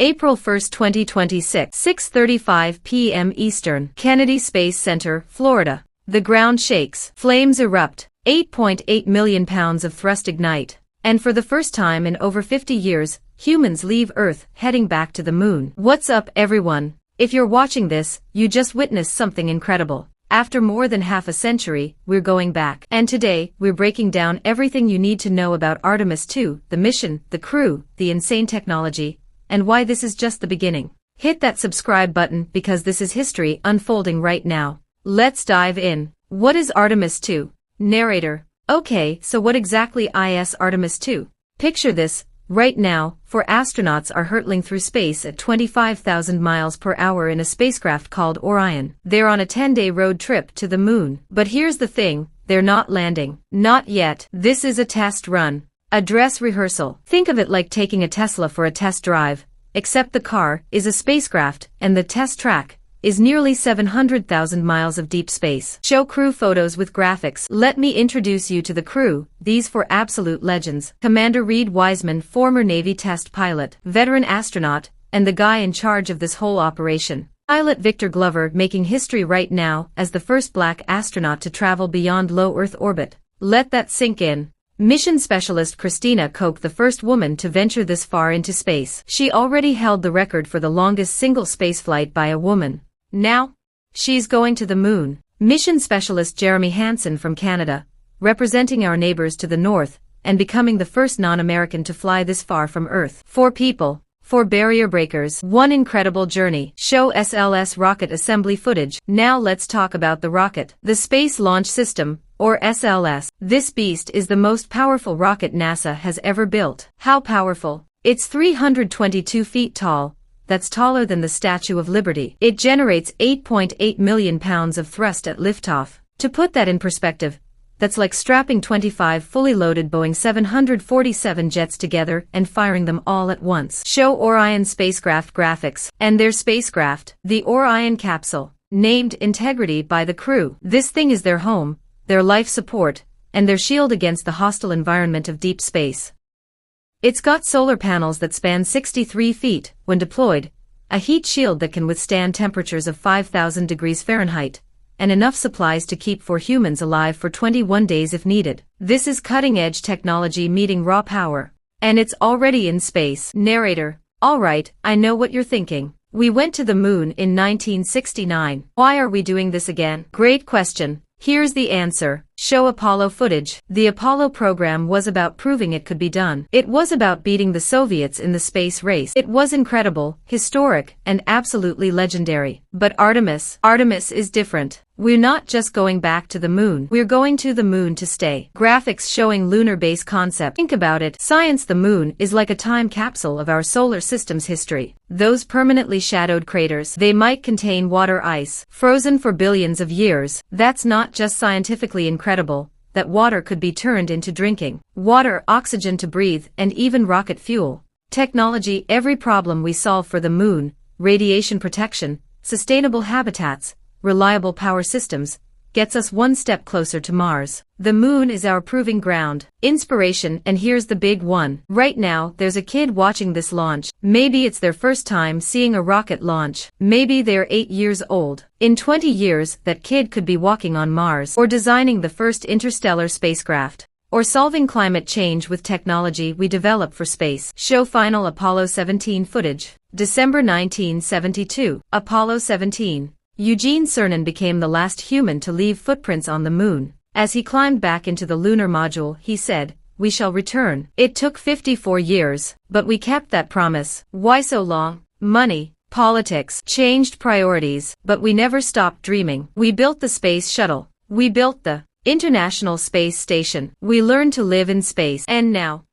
April 1, 2026, 6:35 p.m. Eastern, Kennedy Space Center, Florida. The ground shakes, flames erupt, 8.8 million pounds of thrust ignite, and for the first time in over 50 years, humans leave Earth, heading back to the moon. What's up, everyone? If you're watching this, you just witnessed something incredible. After more than half a century, we're going back. And today, we're breaking down everything you need to know about Artemis II, the mission, the crew, the insane technology, and why this is just the beginning. Hit that subscribe button because this is history unfolding right now. Let's dive in. What is Artemis II? Narrator. Okay, so what exactly is Artemis II? Picture this. Right now, 4 astronauts are hurtling through space at 25,000 miles per hour in a spacecraft called Orion. They're on a 10-day road trip to the moon. But here's the thing, they're not landing. Not yet. This is a test run. A dress rehearsal. Think of it like taking a Tesla for a test drive, except the car is a spacecraft and the test track is nearly 700,000 miles of deep space. Show crew photos with graphics. Let me introduce you to the crew, these 4 absolute legends. Commander Reid Wiseman, former Navy test pilot, veteran astronaut, and the guy in charge of this whole operation. Pilot Victor Glover making history right now as the first black astronaut to travel beyond low Earth orbit. Let that sink in. Mission Specialist Christina Koch, the first woman to venture this far into space. She already held the record for the longest single spaceflight by a woman. Now, she's going to the moon. Mission Specialist Jeremy Hansen from Canada, representing our neighbors to the north, and becoming the first non-American to fly this far from Earth. 4 people, 4 barrier breakers, 1 incredible journey. Show SLS rocket assembly footage. Now let's talk about the rocket. The Space Launch System, or SLS. This beast is the most powerful rocket NASA has ever built. How powerful? It's 322 feet tall. That's taller than the Statue of Liberty. It generates 8.8 million pounds of thrust at liftoff. To put that in perspective, that's like strapping 25 fully loaded Boeing 747 jets together and firing them all at once. Show Orion spacecraft graphics. And their spacecraft, the Orion capsule, named Integrity by the crew. This thing is their home, their life support, and their shield against the hostile environment of deep space. It's got solar panels that span 63 feet, when deployed, a heat shield that can withstand temperatures of 5,000 degrees Fahrenheit, and enough supplies to keep 4 humans alive for 21 days if needed. This is cutting-edge technology meeting raw power. And it's already in space. Narrator. Alright, I know what you're thinking. We went to the moon in 1969. Why are we doing this again? Great question. Here's the answer. Show Apollo footage. The Apollo program was about proving it could be done. It was about beating the Soviets in the space race. It was incredible, historic, and absolutely legendary. But Artemis is different. We're not just going back to the moon. We're going to the moon to stay. Graphics showing lunar base concept. Think about it. Science. The moon is like a time capsule of our solar system's history. Those permanently shadowed craters, they might contain water ice, frozen for billions of years. That's not just scientifically incredible, that water could be turned into drinking water, oxygen to breathe, and even rocket fuel. Technology. Every problem we solve for the moon, radiation protection, sustainable habitats, reliable power systems, gets us one step closer to Mars. The moon is our proving ground. Inspiration. And here's the big one. Right now, there's a kid watching this launch. Maybe it's their first time seeing a rocket launch. Maybe they're 8 years old. In 20 years, that kid could be walking on Mars, or designing the first interstellar spacecraft, or solving climate change with technology we develop for space. Show final Apollo 17 footage. December 1972. Apollo 17. Eugene Cernan became the last human to leave footprints on the moon. As he climbed back into the lunar module, he said, "We shall return." It took 54 years, but we kept that promise. Why so long? Money, politics, changed priorities, but we never stopped dreaming. We built the space shuttle. We built the International Space Station. We learned to live in space. And now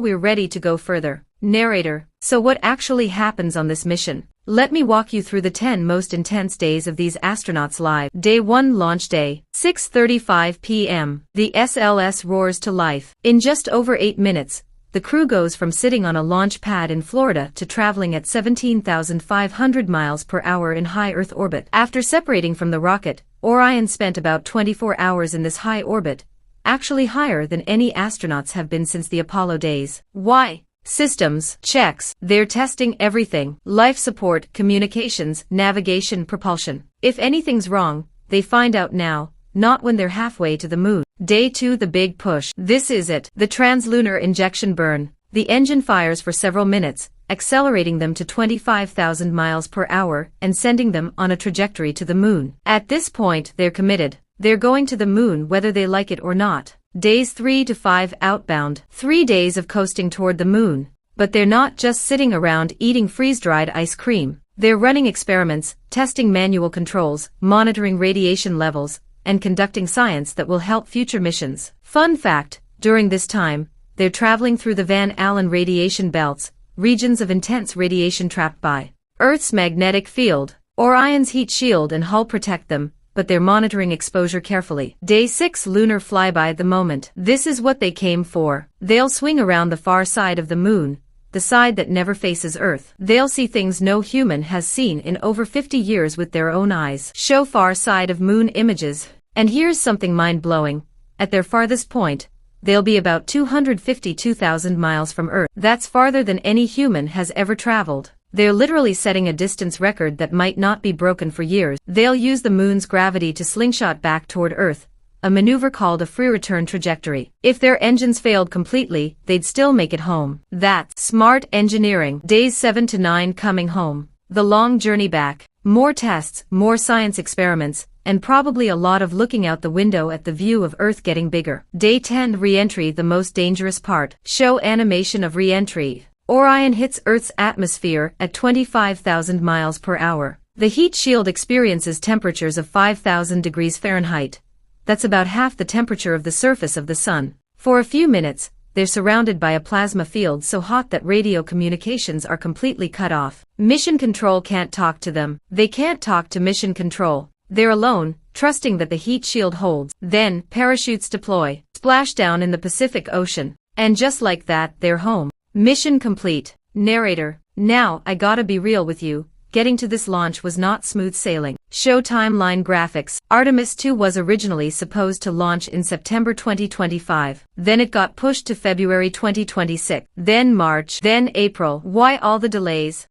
we're ready to go further. Narrator. So what actually happens on this mission? Let me walk you through the 10 most intense days of these astronauts' lives. Day 1 launch day, 6:35 p.m. The SLS roars to life. In just over 8 minutes, the crew goes from sitting on a launch pad in Florida to traveling at 17,500 miles per hour in high Earth orbit. After separating from the rocket, Orion spent about 24 hours in this high orbit, actually higher than any astronauts have been since the Apollo days. Why? Systems, checks. They're testing everything. Life support, communications, navigation, propulsion. If anything's wrong, they find out now, not when they're halfway to the moon. Day 2, the big push. This is it. The translunar injection burn. The engine fires for several minutes, accelerating them to 25,000 miles per hour and sending them on a trajectory to the moon. At this point, they're committed. They're going to the moon whether they like it or not. Days 3 to 5 outbound. 3 days of coasting toward the moon. But they're not just sitting around eating freeze-dried ice cream. They're running experiments, testing manual controls, monitoring radiation levels, and conducting science that will help future missions. Fun fact, during this time, they're traveling through the Van Allen radiation belts, regions of intense radiation trapped by Earth's magnetic field. Orion's heat shield and hull protect them, but they're monitoring exposure carefully. Day 6, lunar flyby. The moment. This is what they came for. They'll swing around the far side of the moon, the side that never faces Earth. They'll see things no human has seen in over 50 years with their own eyes. Show far side of moon images. And here's something mind-blowing. At their farthest point, they'll be about 252,000 miles from Earth. That's farther than any human has ever traveled. They're literally setting a distance record that might not be broken for years. They'll use the moon's gravity to slingshot back toward Earth, a maneuver called a free return trajectory. If their engines failed completely, they'd still make it home. That's smart engineering. Days 7 to 9 coming home. The long journey back. More tests, more science experiments, and probably a lot of looking out the window at the view of Earth getting bigger. Day 10, re-entry. The most dangerous part. Show animation of re-entry. Orion hits Earth's atmosphere at 25,000 miles per hour. The heat shield experiences temperatures of 5,000 degrees Fahrenheit. That's about half the temperature of the surface of the sun. For a few minutes, they're surrounded by a plasma field so hot that radio communications are completely cut off. Mission Control can't talk to them. They can't talk to Mission Control. They're alone, trusting that the heat shield holds. Then, parachutes deploy, splash down in the Pacific Ocean. And just like that, they're home. Mission complete. Narrator. Now, I gotta be real with you. Getting to this launch was not smooth sailing. Show timeline graphics. Artemis II was originally supposed to launch in September 2025. Then it got pushed to February 2026. Then March. Then April. Why all the delays?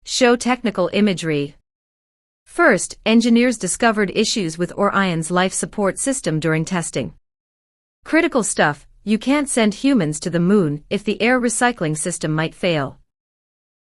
Show technical imagery. First, engineers discovered issues with Orion's life support system during testing. Critical stuff. You can't send humans to the moon if the air recycling system might fail.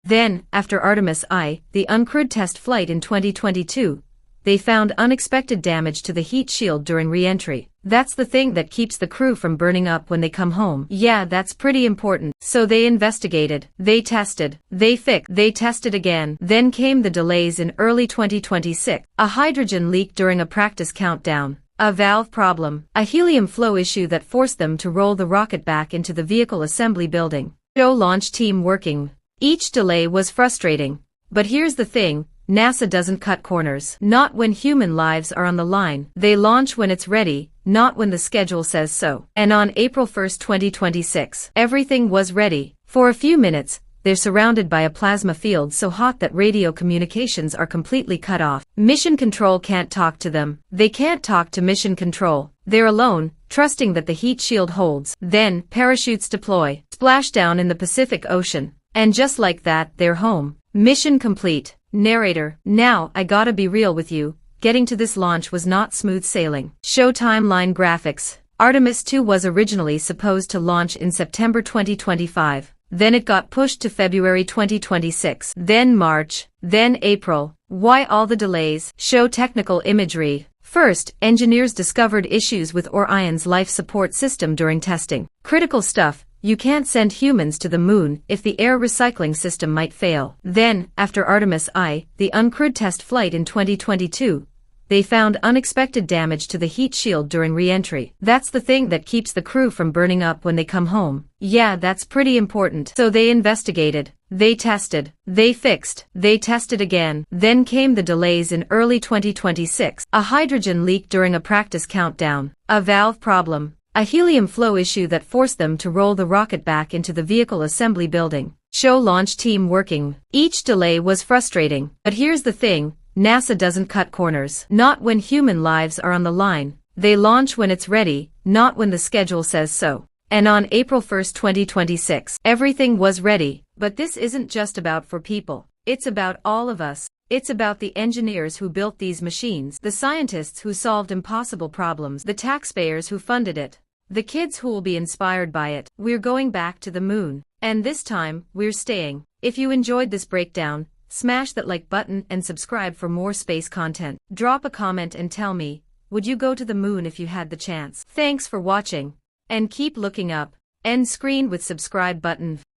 Then, after Artemis I, the uncrewed test flight in 2022, they found unexpected damage to the heat shield during re-entry. That's the thing that keeps the crew from burning up when they come home. Yeah, that's pretty important. So they investigated, they tested, they fixed, they tested again. Then came the delays in early 2026. A hydrogen leak during a practice countdown. A valve problem. A helium flow issue that forced them to roll the rocket back into the vehicle assembly building. Show launch team working. Each delay was frustrating. But here's the thing, NASA doesn't cut corners. Not when human lives are on the line. They launch when it's ready, not when the schedule says so. And on April 1, 2026, everything was ready. For a few minutes, they're surrounded by a plasma field so hot that radio communications are completely cut off. Mission Control can't talk to them. They can't talk to Mission Control. They're alone, trusting that the heat shield holds. Then, parachutes deploy, splash down in the Pacific Ocean. And just like that, they're home. Mission complete. Narrator. Now, I gotta be real with you. Getting to this launch was not smooth sailing. Show timeline graphics. Artemis II was originally supposed to launch in September 2025. Then it got pushed to February 2026. Then March. Then April. Why all the delays? Show technical imagery. First, engineers discovered issues with Orion's life support system during testing. Critical stuff. You can't send humans to the moon if the air recycling system might fail. Then, after Artemis I, the uncrewed test flight in 2022, they found unexpected damage to the heat shield during re-entry. That's the thing that keeps the crew from burning up when they come home. Yeah, that's pretty important. So they investigated, they tested, they fixed, they tested again. Then came the delays in early 2026. A hydrogen leak during a practice countdown. A valve problem. A helium flow issue that forced them to roll the rocket back into the vehicle assembly building. Show launch team working. Each delay was frustrating. But here's the thing, NASA doesn't cut corners. Not when human lives are on the line. They launch when it's ready, not when the schedule says so. And on April 1, 2026, everything was ready. But this isn't just about for people. It's about all of us. It's about the engineers who built these machines, the scientists who solved impossible problems, the taxpayers who funded it, the kids who will be inspired by it. We're going back to the moon. And this time, we're staying. If you enjoyed this breakdown, smash that like button and subscribe for more space content. Drop a comment and tell me, would you go to the moon if you had the chance? Thanks for watching. And keep looking up. End screen with subscribe button.